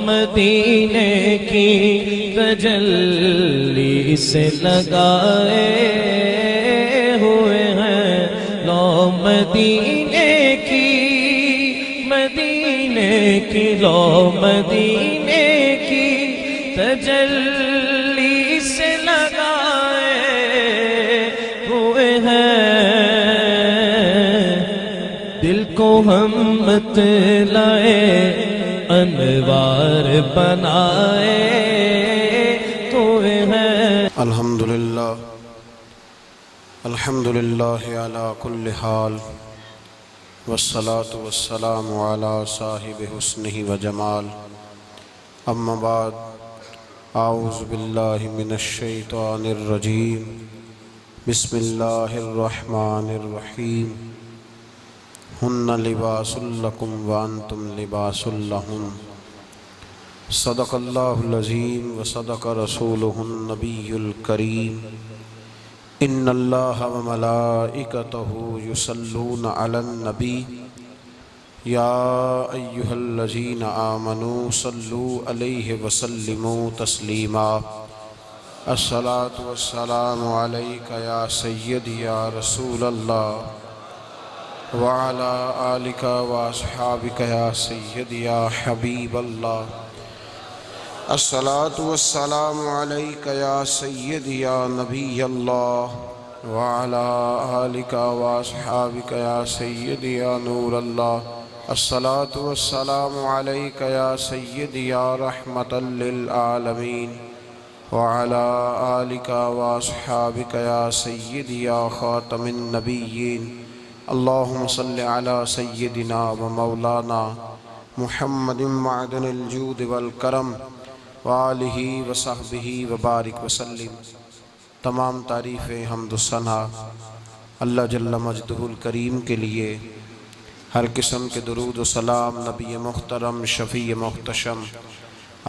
मदीने की तजल्ली से लगाए हुए हैं। लो मदीने की लो मदीने की तजल्ली से लगाए हुए हैं। दिल को हम बतलाए अनवार बनाए हुए हैं। अल्हम्दुलिल्लाह अला कुल्ली हाल वस्सलातु वस्सलामु अला साहिबि हुस्निहि व जमाल। अम्मा बाद, आऊज़ु बिल्लाहि मिनश शैतानिर रजीम। बिस्मिल्लाहिर रहमानिर रहीम। हुन्ना लिबासुल लकुम व अंतुम लिबासुल लहुन। सदक़ल्लाहुल अज़ीम व सदक़ रसूलुहुन नबियुल करीम। इन्नल्लाहा व मलाइकतहु युसल्लूना अलन नबी या अय्युहल्लज़ीना आमनू सल्लू अलैहि व सल्लिमू तस्लीमा। अस्सलातु वस्सलामु अलैका या सय्यदी या रसूलल्लाह व अला आलिका व अस्हाबिका या सय्यदी या हबीबल्लाह। अस्सलातु वस्सलामु अलैका या सय्यदी या नबीयल्लाह व अला आलिका व अस्हाबिका या सय्यदी या नूरल्लाह। अस्सलातु वस्सलामु अलैका या सय्यदी या रहमतल लिल आलमीन व अला आलिका व अस्हाबिका या सय्यदी या खातमिन नबिय्यीन। अल्लाहुम्मा सल्लि अला सय्यदिना व मौलाना मुहम्मदिन मअदनिल जूद वल करम व आलिहि व सहबिहि व बारिक वसल्लिम। तमाम तारीफ़ें हम्द सना अल्लाह जल्ल मजदहुल करीम के लिए। हर किस्म के दुरूद व सलाम नबी मुहतरम शफ़ी मुहतशम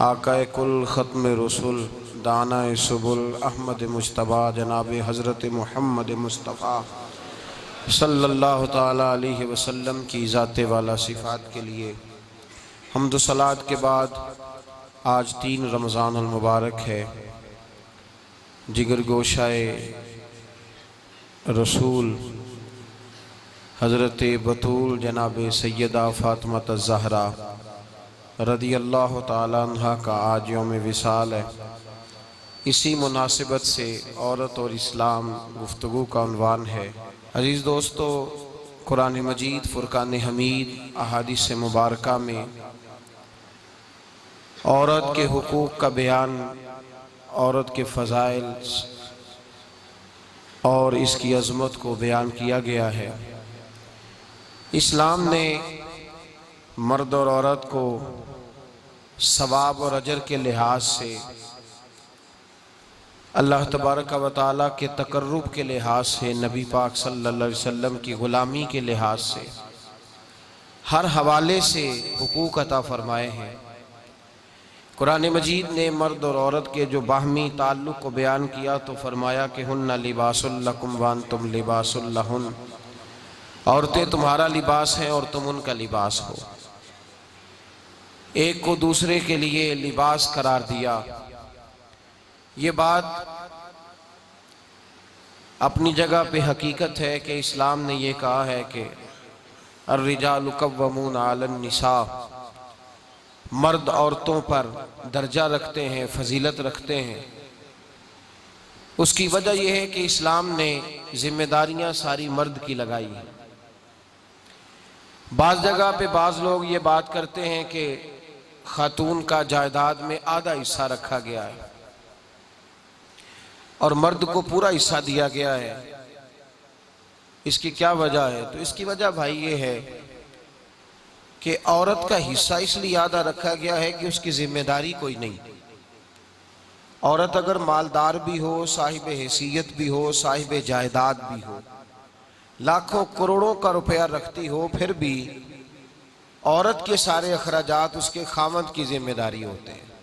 आक़ाए कुल ख़त्म रसूल दानाए सुबुल अहमद मुज्तबा जनाब हज़रत मुहम्मद मुस्तफ़ा सल्लल्लाहु ताला अलैहि वसल्लम की ज़ाते वाला सिफ़ात के लिए हम्द सलात के बाद आज 3 रमज़ान अल मुबारक है। जिगर गोशाए रसूल हज़रत बतूल जनाब सैयदा फ़ातिमा ज़हरा रदी अल्लाह ताला अन्हा का आज यौम विसाल है। इसी मुनासिबत से औरत और इस्लाम गुफ्तगू का उन्वान है। अज़ीज़ दोस्तों, कुरान मजीद फ़ुरक़ान हमीद अहादीस मुबारका में औरत के हुकूक़ का बयान, औरत के फ़ज़ाइल और इसकी अज़मत को बयान किया गया है। इस्लाम ने मर्द और औरत को सवाब और अजर के लिहाज से, अल्लाह तबारक व तआला के तकर्रुब के लिहाज से, नबी पाक सल्लल्लाहु अलैहि वसल्लम की ग़ुलामी के लिहाज से, हर हवाले से हुकूक अता फरमाए हैं। कुरान मजीद ने मर्द और औरत के जो बाहमी ताल्लुक़ को बयान किया तो फरमाया कि हुन्ना लिबासुल लकुम व अंतुम लिबासुल लहुन। औरतें तुम्हारा लिबास हैं और तुम उनका लिबास हो। एक को दूसरे के लिए लिबास करार दिया। ये बात अपनी जगह पे हकीकत है कि इस्लाम ने ये कहा है कि अर्रिजालु कव्वमून अलन निसा, मर्द औरतों पर दर्जा रखते हैं, फजीलत रखते हैं। उसकी वजह यह है कि इस्लाम ने जिम्मेदारियां सारी मर्द की लगाई हैं। बाज़ जगह पे बाज़ लोग ये बात करते हैं कि खातून का जायदाद में आधा हिस्सा रखा गया है और मर्द को पूरा हिस्सा दिया गया है। इसकी क्या वजह है? तो इसकी वजह भाई ये है कि औरत का हिस्सा इसलिए आधा रखा गया है कि उसकी जिम्मेदारी कोई नहीं। औरत अगर मालदार भी हो, साहिब हैसियत भी हो, साहिब जायदाद भी हो, लाखों करोड़ों का रुपया रखती हो, फिर भी औरत के सारे अखराजात उसके खामद की जिम्मेदारी होते हैं।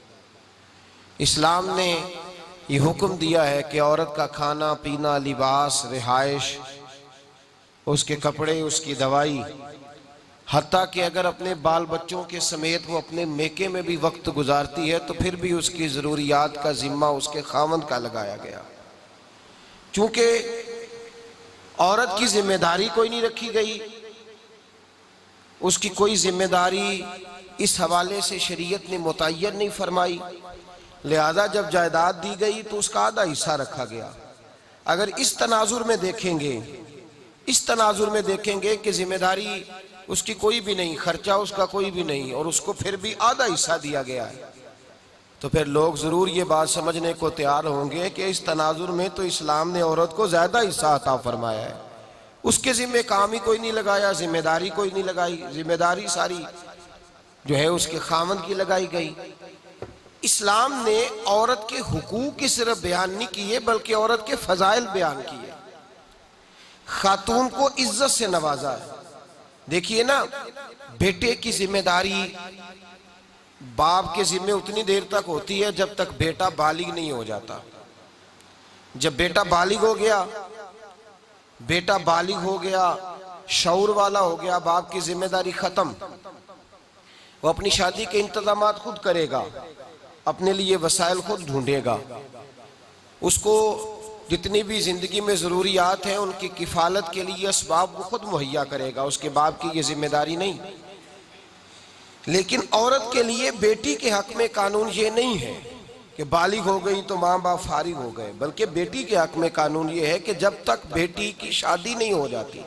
इस्लाम ने ये हुक्म दिया है कि औरत का खाना पीना, लिबास, रिहाइश, उसके कपड़े, उसकी दवाई, हत्ता कि अगर अपने बाल बच्चों के समेत वो अपने मेके में भी वक्त गुजारती है तो फिर भी उसकी ज़रूरियात का जिम्मा उसके खामंद का लगाया गया। चूंकि औरत की जिम्मेदारी कोई नहीं रखी गई, उसकी कोई जिम्मेदारी इस हवाले से शरीयत ने मुतय्यन नहीं फरमाई, लिहाजा जब जायदाद दी गई तो उसका आधा हिस्सा रखा गया। अगर इस तनाजुर में देखेंगे कि जिम्मेदारी उसकी कोई भी नहीं, खर्चा उसका कोई भी नहीं और उसको फिर भी आधा हिस्सा दिया गया है, तो फिर लोग ज़रूर ये बात समझने को तैयार होंगे कि इस तनाजुर में तो इस्लाम ने औरत को ज़्यादा हिस्सा अता फरमाया है। उसके ज़िम्मे काम ही कोई नहीं लगाया, जिम्मेदारी कोई नहीं लगाई, जिम्मेदारी सारी जो है उसके खामंद की लगाई गई। इस्लाम ने औरत के हुकूक की सिर्फ बयान नहीं किए बल्कि औरत के फजाइल बयान किए, खातून को इज्जत से नवाजा है। देखिए ना, बेटे की जिम्मेदारी बाप के जिम्मे उतनी देर तक होती है जब तक बेटा बालिग नहीं हो जाता। जब बेटा बालिग हो गया, शऊर वाला हो गया, बाप की जिम्मेदारी खत्म। वो अपनी शादी के इंतजामात खुद करेगा, अपने लिए वसाइल खुद ढूंढेगा, उसको जितनी भी जिंदगी में ज़रूरियात हैं उनकी किफ़ालत के लिए असबाब वो खुद मुहैया करेगा, उसके बाप की ये जिम्मेदारी नहीं। लेकिन औरत के लिए बेटी के हक में कानून ये नहीं है कि बालिग हो गई तो माँ बाप फारिग हो गए, बल्कि बेटी के हक में कानून ये है कि जब तक बेटी की शादी नहीं हो जाती,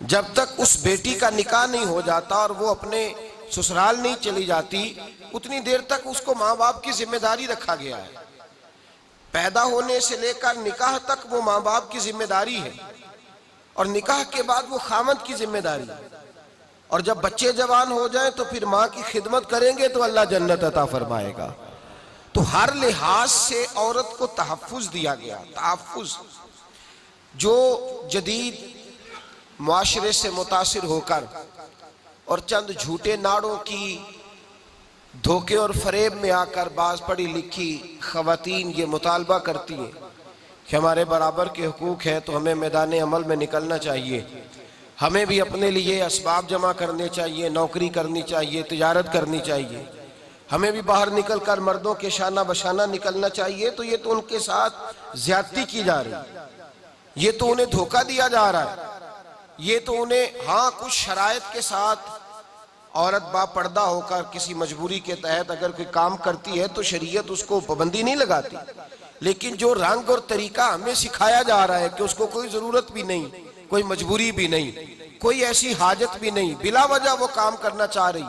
जब तक उस बेटी का निकाह नहीं हो जाता और वो अपने ससुराल नहीं चली जाती, उतनी देर तक उसको माँ बाप की जिम्मेदारी रखा गया है। पैदा होने से लेकर निकाह तक वो माँ बाप की जिम्मेदारी है और निकाह के बाद वो खामद की जिम्मेदारी है। और जब बच्चे जवान हो जाएं तो फिर माँ की खिदमत करेंगे तो अल्लाह जन्नत अता फरमाएगा। तो हर लिहाज से औरत को तहफ़्फ़ुज़ दिया गया। तहफ़्फ़ुज़ जो जदीद मुआशरे से मुतासिर होकर और चंद झूठे नाड़ों की धोखे और फरेब में आकर बाज पढ़ी लिखी ख़वातीन ये मुतालबा करती हैं कि हमारे बराबर के हुकूक हैं, तो हमें मैदान अमल में निकलना चाहिए, हमें भी अपने लिए असबाब जमा करने चाहिए, नौकरी करनी चाहिए, तिजारत करनी चाहिए, हमें भी बाहर निकल कर मर्दों के शाना बशाना निकलना चाहिए। तो ये तो उनके साथ ज्यादती की जा रही, ये तो उन्हें धोखा दिया जा रहा है, ये तो उन्हें हाँ कुछ शराइत के साथ औरत बापर्दा होकर किसी मजबूरी के तहत अगर कोई काम करती है तो शरीयत उसको पाबंदी नहीं लगाती, लेकिन जो रंग और तरीका हमें सिखाया जा रहा है कि उसको कोई जरूरत भी नहीं, कोई मजबूरी भी नहीं, कोई ऐसी हाजत भी नहीं, बिला वजह वो काम करना चाह रही,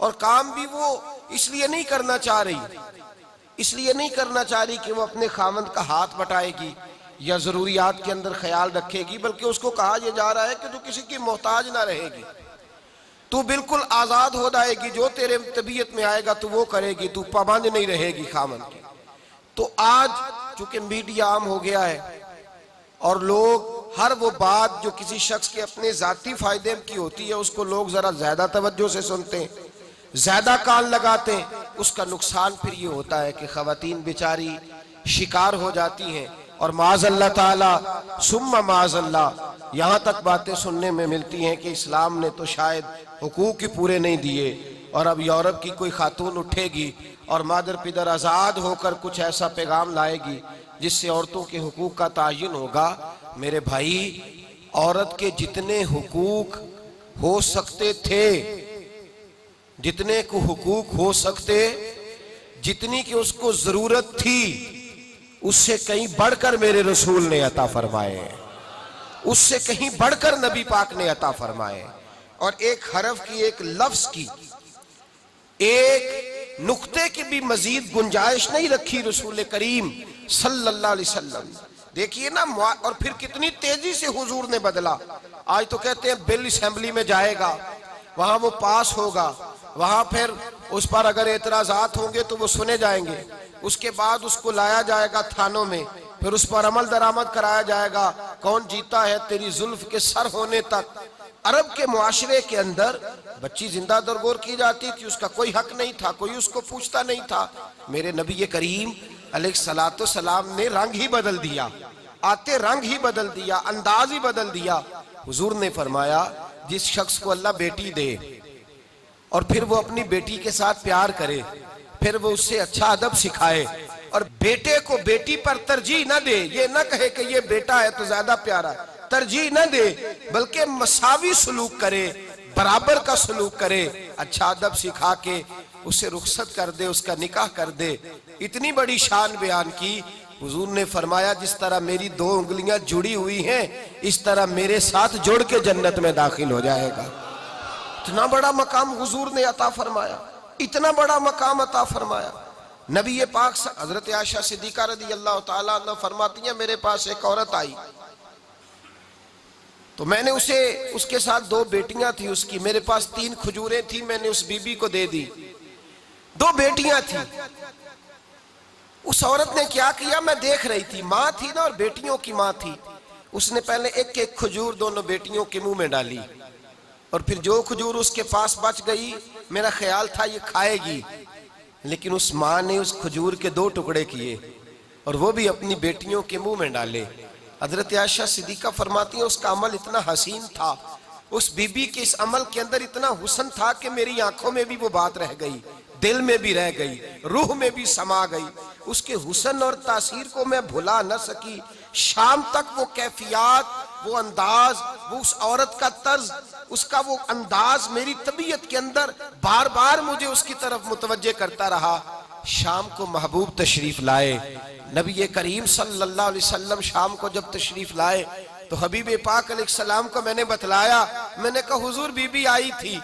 और काम भी वो इसलिए नहीं करना चाह रही कि वो अपने खामंद का हाथ बटाएगी या जरूरियात के अंदर ख्याल रखेगी, बल्कि उसको कहा यह जा रहा है कि तू किसी की मोहताज ना रहेगी, तू बिल्कुल आजाद हो जाएगी, जो तेरे तबीयत में आएगा तू वो करेगी, तू पाबंद नहीं रहेगी खामंद की। तो आज चूंकि मीडिया आम हो गया है और लोग हर वो बात जो किसी शख्स के अपने जाती फायदे की होती है उसको लोग जरा ज्यादा तवज्जो से सुनते हैं, ज्यादा कान लगाते हैं, उसका नुकसान फिर ये होता है कि खवातीन बेचारी शिकार हो जाती हैं और माज़अल्लाह ताला सुम्मा माज़अल्लाह यहाँ तक बातें सुनने में मिलती हैं कि इस्लाम ने तो शायद हुकूक ही पूरे नहीं दिए और अब यूरोप की कोई खातून उठेगी और मादर पिदर आज़ाद होकर कुछ ऐसा पैगाम लाएगी जिससे औरतों के हुकूक का तायन होगा। मेरे भाई, औरत के जितने हुकूक हो सकते थे, जितने को हुकूक हो सकते, जितनी की उसको जरूरत थी, उससे कहीं बढ़कर मेरे रसूल ने अता फरमाए, उससे कहीं बढ़कर नबी पाक ने अता फरमाए। और एक हरफ की, एक लफ्ज की, एक नुक्ते की भी मजीद गुंजाइश नहीं रखी रसूल करीम सल्लल्लाहु अलैहि वसल्लम। देखिए ना, और फिर कितनी तेजी से हुजूर ने बदला। आज तो कहते हैं बिल असेंबली में जाएगा, वहां वो पास होगा, वहां फिर उस पर अगर एतराजात होंगे तो वो सुने जाएंगे, उसके बाद उसको लाया जाएगा थानों में, फिर उस पर अमल दरामद कराया जाएगा, कौन जीता है तेरी जुल्फ के सर होने तक। अरब के मुआशरे के अंदर बच्ची जिंदा दरगोर की जाती थी, उसका कोई हक नहीं था, कोई उसको पूछता नहीं था। मेरे नबी करीम अलैहिस्सलातु सलाम ने रंग ही बदल दिया, आते रंग ही बदल दिया, अंदाज ही बदल दिया। हुजूर ने फरमाया जिस शख्स को अल्लाह बेटी दे और फिर वो अपनी बेटी के साथ प्यार करे, फिर वो उससे अच्छा अदब सिखाए और बेटे को बेटी पर तरजीह न दे, ये न कहे कि ये बेटा है तो ज्यादा प्यारा, तरजीह न दे, बल्कि मसावी सलूक करे, बराबर का सलूक करे, अच्छा अदब सिखा के उसे रुखसत कर दे, उसका निकाह कर दे। इतनी बड़ी शान बयान की। हुजूर ने फरमाया जिस तरह मेरी 2 उंगलियां जुड़ी हुई हैं, इस तरह मेरे साथ जुड़ के जन्नत में दाखिल हो जाएगा। इतना बड़ा मकाम हुजूर ने अता फरमाया, इतना बड़ा मकाम अता फरमाया। नबी पाक हजरत आयशा सिद्दीका रज़ी अल्लाह ताला अन्हा फरमाती हैं, मेरे पास एक औरत आई तो मैंने उसके साथ 2 बेटियां थी उसकी, मेरे पास 3 खजूरें थी, मैंने उस बीबी को दे दी। 2 बेटियां थी। उस औरत ने क्या किया, मैं देख रही थी, माँ थी ना और बेटियों की माँ थी। उसने पहले एक एक खजूर दोनों बेटियों के मुंह में डाली और फिर जो खजूर उसके पास बच गई, मेरा ख्याल था ये खाएगी, लेकिन उस माँ ने उस खजूर के 2 टुकड़े किए और वो भी अपनी बेटियों के मुंह में डाले। हजरत आयशा सिद्दीका फरमाती है उसका अमल इतना हसीन था, उस बीबी के इस अमल के अंदर इतना हुस्न था कि मेरी आंखों में भी वो बात रह गई, दिल में भी रह गई, रूह में भी समा गई। उसके हुस्न और तासीर को मैं भुला न सकी। शाम तक वो कैफियत, वो अंदाज, वो उस औरत का तर्ज, उसका वो अंदाज मेरी तबीयत के अंदर बार बार मुझे उसकी तरफ मुतवज्जे करता रहा। शाम को महबूब तशरीफ लाए, नबी करीम सल्लल्लाहु अलैहि वसल्लम शाम को जब तशरीफ लाए तो हबीब पाक अलैहिस्सलाम को मैंने बतलाया, मैंने कहा हुजूर बीबी आई थी,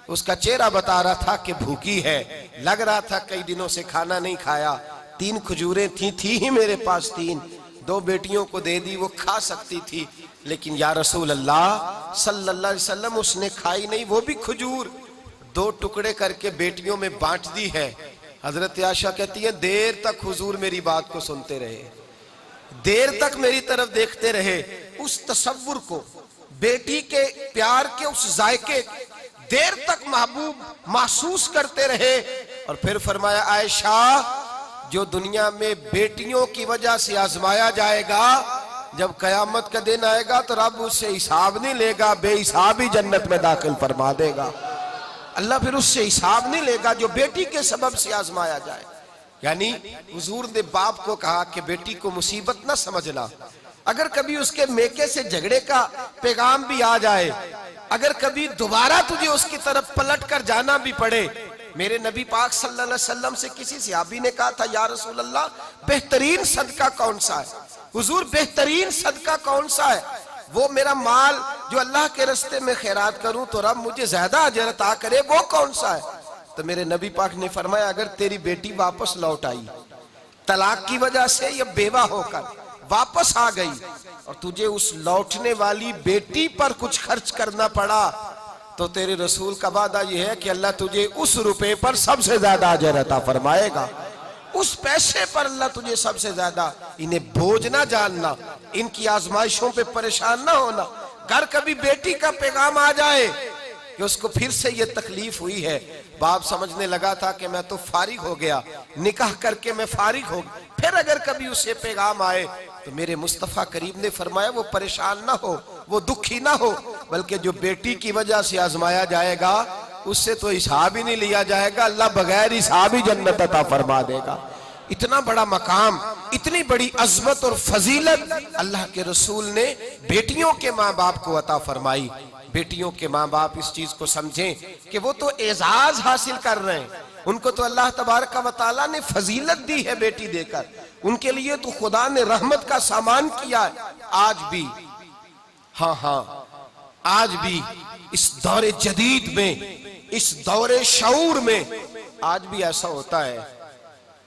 उसका चेहरा बता रहा था कि भूखी है, लग रहा था कई दिनों से खाना नहीं खाया। 3 खजूरें थी ही मेरे पास 3, 2 बेटियों को दे दी, वो खा सकती थी, लेकिन या रसूल अल्लाह सल्लल्लाहु अलैहि वसल्लम उसने खाई नहीं, वो भी खजूर 2 टुकड़े करके बेटियों में बांट दी है। हजरत आयशा कहती है देर तक हुजूर मेरी बात को सुनते रहे, देर तक मेरी तरफ देखते रहे, उस तसव्वुर को, बेटी के प्यार के उस जायके देर तक महबूब महसूस करते रहे। और फिर फरमाया आयशा जो दुनिया में बेटियों की वजह से आजमाया जाएगा, जब कयामत का दिन आएगा तो रब उससे हिसाब नहीं लेगा, बेहिसाब ही जन्नत में दाखिल फरमा देगा। अल्लाह फिर उससे हिसाब नहीं लेगा जो बेटी के सबब से आजमाया जाए। यानी हुजूर ने बाप को कहा कि बेटी को मुसीबत ना समझना, अगर कभी उसके मेके से झगड़े का पैगाम भी आ जाए, अगर कभी दोबारा तुझे उसकी तरफ पलट कर जाना भी पड़े। मेरे नबी पाक सल्लल्लाहु अलैहि वसल्लम से किसी सहाबी ने कहा था या रसूल अल्लाह बेहतरीन सदका कौन सा है? हुजूर बेहतरीन सदका कौन सा है? वो मेरा माल जो अल्लाह के रास्ते में खैरात करूं तो रब मुझे ज्यादा अजर अता करे, वो कौन सा है? तो मेरे नबी पाक ने फरमाया अगर तेरी बेटी वापस लौट आई, तलाक की वजह से या बेवा होकर वापस आ गई और तुझे उस लौटने वाली बेटी पर कुछ खर्च करना पड़ा, तो तेरे रसूल का वादा यह है कि अल्लाह तुझे उस रुपए पर सबसे ज्यादा अजर अता फरमाएगा, उस पैसे पर अल्लाह तुझे सबसे ज्यादा। इन्हें बोझ ना जानना, इनकी आजमाइशों पे परेशान ना होना। घर कभी बेटी का पैगाम आ जाए कि उसको फिर से ये तकलीफ हुई है, बाप समझने लगा था कि मैं तो फारिग हो गया, निकाह करके मैं फारिग हो गया, फिर अगर कभी उसे पैगाम आए तो मेरे मुस्तफ़ा करीम ने फरमाया वो परेशान ना हो, वो दुखी ना हो, बल्कि जो बेटी की वजह से आजमाया जाएगा उससे तो हिसाब ही नहीं लिया जाएगा, अल्लाह बगैर हिसाब ही जन्नत अता फरमा देगा। इतना बड़ा मकाम, इतनी बड़ी अजमत और फजीलत अल्लाह के रसूल ने बेटियों के माँ बाप को अता फरमाई। बेटियों के माँ बाप इस चीज को समझें कि वो तो एजाज हासिल कर रहे हैं, उनको तो अल्लाह तबारक व तआला ने फजीलत दी है बेटी देकर, उनके लिए तो खुदा ने रहमत का सामान किया है। आज भी, हाँ, आज भी इस दौरे जदीद में, इस दौरे शऊर में आज भी ऐसा होता है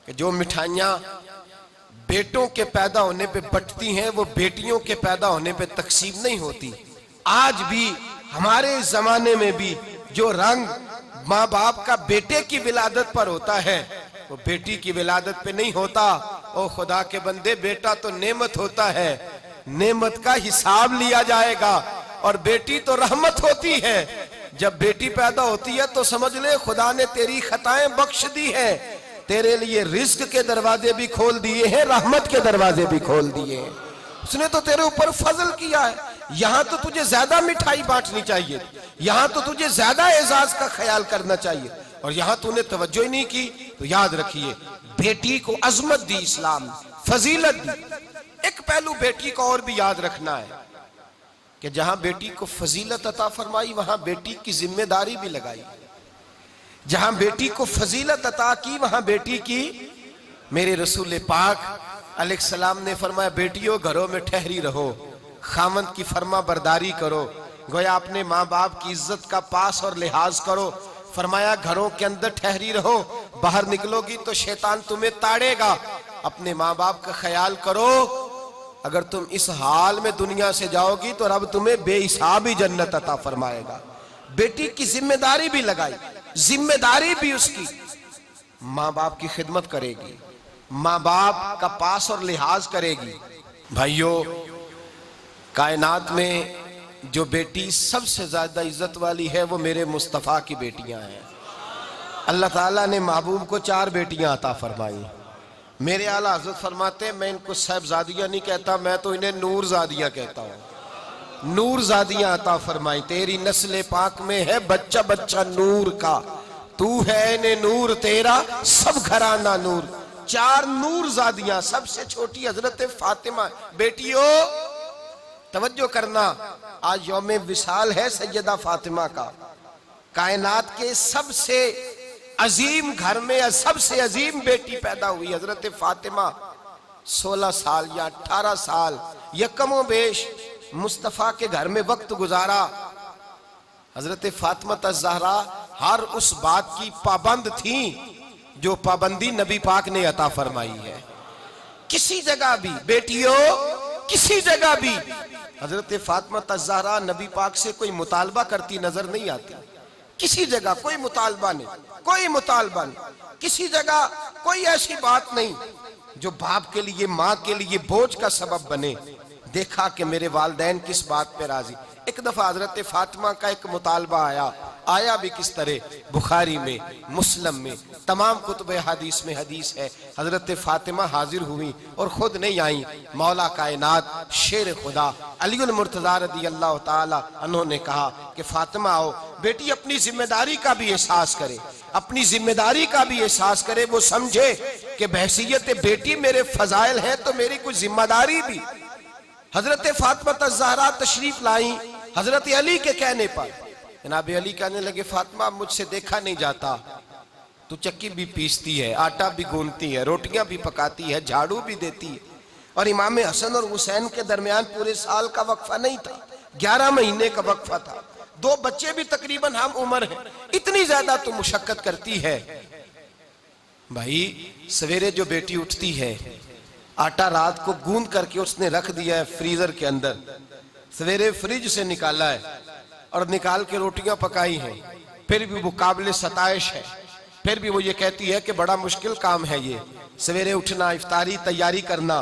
कि जो मिठाइयाँ बेटों के पैदा होने पे बंटती हैं वो बेटियों के पैदा होने पे तकसीम नहीं होती। आज भी हमारे जमाने में भी जो रंग माँ बाप का बेटे की विलादत पर होता है वो बेटी की विलादत पे नहीं होता। ओ खुदा के बंदे, बेटा तो नेमत होता है, नेमत का हिसाब लिया जाएगा, और बेटी तो रहमत होती है। जब बेटी पैदा होती है तो समझ ले खुदा ने तेरी खताएं बख्श दी है, तेरे लिए रिज्क के दरवाजे भी खोल दिए हैं, रहमत के दरवाजे भी खोल दिए हैं, उसने तो तेरे ऊपर फजल किया है। यहां तो तुझे ज्यादा मिठाई बांटनी चाहिए, यहां तो तुझे ज्यादा एजाज का ख्याल करना चाहिए, और यहां तूने तवज्जो ही नहीं की। तो याद रखिए, बेटी को अजमत दी इस्लाम, फजीलत दी। एक पहलू बेटी को और भी याद रखना है कि जहां बेटी को फजीलत अता फरमाई वहां बेटी की जिम्मेदारी भी लगाई। जहां बेटी को फजीलत अता की वहां बेटी की, मेरे रसूल पाक अलैहिस्सलाम ने फरमाया, बेटियों घरों में ठहरी रहो, खामंद की फर्मा बरदारी करो, गोया अपने माँ बाप की इज्जत का पास और लिहाज करो। फरमाया घरों के अंदर ठहरी रहो, बाहर निकलोगी तो शैतान तुम्हें ताड़ेगा, अपने माँ बाप का ख्याल करो। अगर तुम इस हाल में दुनिया से जाओगी तो रब तुम्हें बेहिसाब ही जन्नत अता फरमाएगा। बेटी की जिम्मेदारी भी लगाई, जिम्मेदारी भी उसकी, माँ बाप की खिदमत करेगी, माँ बाप का पास और लिहाज करेगी। भाइयों, कायनात में जो बेटी सबसे ज्यादा इज्जत वाली है वो मेरे मुस्तफ़ा की बेटियां हैं। अल्लाह ताला ने महबूब को 4 बेटियां अता फरमाई। मेरे आला हज़रत फरमाते हैं, मैं इनको साहिबजादियां नहीं कहता, मैं तो इन्हें नूरजादियां कहता हूँ। नूरजादियां अता फरमाई, तेरी नस्ल पाक में है बच्चा बच्चा नूर का, तू है ने नूर तेरा सब घराना नूर। 4 नूरजादियां, सबसे छोटी हजरत फातिमा। बेटियों तवज्जो करना, आज यौमे विसाल है सैयदा फातिमा का। कायनात के सबसे अजीम घर में सबसे अजीम बेटी पैदा हुई हजरत फातिमा। 16 साल या 18 साल या कमो बेश मुस्तफ़ा के घर में वक्त गुजारा। हजरत फातिमा ज़हरा हर उस बात की पाबंद थी जो पाबंदी नबी पाक ने अता फरमाई है। किसी जगह भी बेटियों, किसी जगह भी हजरत फातिमा ज़हरा नबी पाक से कोई मुतालबा करती नजर नहीं आती। किसी जगह कोई मुतालबा नहीं, कोई मुतालबा नहीं, किसी जगह कोई ऐसी बात नहीं जो बाप के लिए, माँ के लिए बोझ का सबब बने। देखा कि मेरे वालिदैन किस बात पे राजी। एक दफा हजरत फातिमा का एक मुतालबा आया भी किस तरह, बुखारी में, मुस्लिम में, तमाम कुतुब हदीस में हदीस है। हजरत फातिमा हाजिर हुई और खुद नहीं आई, मौला कायनात शेर खुदा अलीउल मुर्तज़ा रज़ी अल्लाह ताला अन्हु ने कहा कि फातिमा आओ, बेटी अपनी जिम्मेदारी का भी एहसास करे, अपनी जिम्मेदारी का भी एहसास करे, वो समझे कि बहसीयत बेटी मेरे फजाइल है तो मेरी कुछ जिम्मेदारी भी। हजरत फातिमा ज़हरा तशरीफ लाई हजरत अली के कहने पर। जनाब अली कहने लगे, फातिमा मुझसे देखा नहीं जाता, तू चक्की भी पीसती है, आटा भी गूंथती है, रोटियां भी पकाती है, झाड़ू भी देती है, और इमाम हसन और हुसैन के दरमियान पूरे साल का वक्फा नहीं था, 11 महीने का वक्फा था, 2 बच्चे भी तकरीबन हम उम्र हैं, इतनी ज्यादा तू मुशक्कत करती है। भाई सवेरे जो बेटी उठती है, आटा रात को गूंद करके उसने रख दिया है फ्रीजर के अंदर, सवेरे फ्रिज से निकाला है और निकाल के रोटियां पकाई हैं, फिर भी वो काबिल सताइश है, फिर भी वो ये कहती है कि बड़ा मुश्किल काम है ये, सवेरे उठना, इफ्तारी तैयारी करना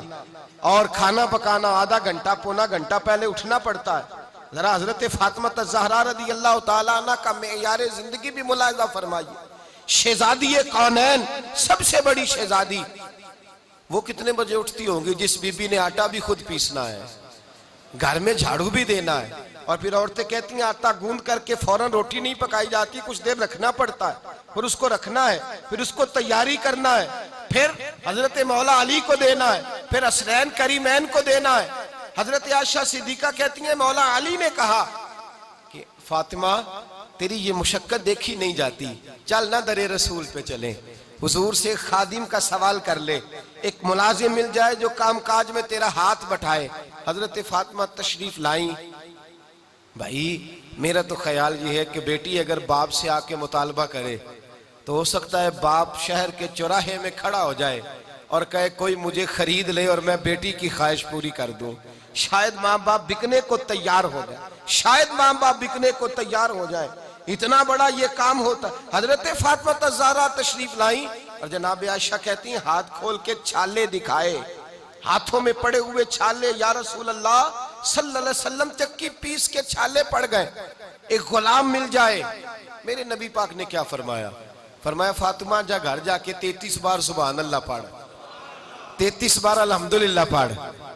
और खाना पकाना, आधा घंटा पौना घंटा पहले उठना पड़ता है। जरा हजरत फातिमा ज़हरा रज़ी अल्लाह ताला अन्हा का मेयार जिंदगी भी मुलाहिजा फरमाइए। शहजादी कौनैन, सबसे बड़ी शहजादी, वो कितने बजे उठती होंगी जिस बीबी ने आटा भी खुद पीसना है, घर में झाड़ू भी देना है, और फिर औरतें कहती हैं आटा गूंद करके फौरन रोटी नहीं पकाई जाती, कुछ देर रखना पड़ता है, फिर उसको रखना है, फिर उसको तैयारी करना है, फिर हजरत मौला अली को देना है, फिर असरैन करीमैन को देना है। हजरत आयशा सिद्दीका कहती हैं मौला अली ने कहा कि फातिमा तेरी ये मुशक्कत देखी नहीं जाती, चल ना दरे रसूल पे चले, हुजूर से खादिम का सवाल कर ले, एक मुलाजिम मिल जाए जो कामकाज में तेरा हाथ बटाए। हजरत फातिमा तशरीफ लाई। भाई मेरा तो ख्याल ये है कि बेटी अगर बाप से आके मुतालबा करे तो हो सकता है बाप शहर के चौराहे में खड़ा हो जाए और कहे कोई मुझे खरीद ले और मैं बेटी की ख्वाहिश पूरी कर दूं। शायद माँ बाप बिकने को तैयार हो जाए, शायद माँ बाप बिकने को तैयार हो जाए, इतना बड़ा ये काम होता। हजरत फातिमा ज़हरा तशरीफ लाई और जनाब आयशा कहती हैं हाथ खोल के छाले दिखाए, हाथों में पड़े हुए छाले, या रसूल अल्लाह सल्लल्लाहु अलैहि वसल्लम चक्की पीस के छाले पड़ गए, एक गुलाम मिल जाए। मेरे नबी पाक ने क्या फरमाया? फरमाया फातिमा जा घर जाके 33 बार सुभान अल्लाह पढ़, 33 बार अल्हम्दुलिल्लाह पढ़,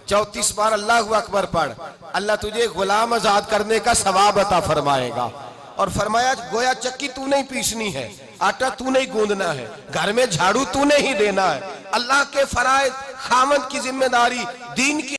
34 बार अल्लाहु अकबर पढ़, अल्लाह तुझे गुलाम आजाद करने का सवाब अता फरमाएगा। और फरमाया गोया चक्की तू नहीं पीसनी है, आटा तू नहीं गूंदना है, घर में झाड़ू तू नहीं देना है, अल्लाह के फराइज खामद की जिम्मेदारी, दीन की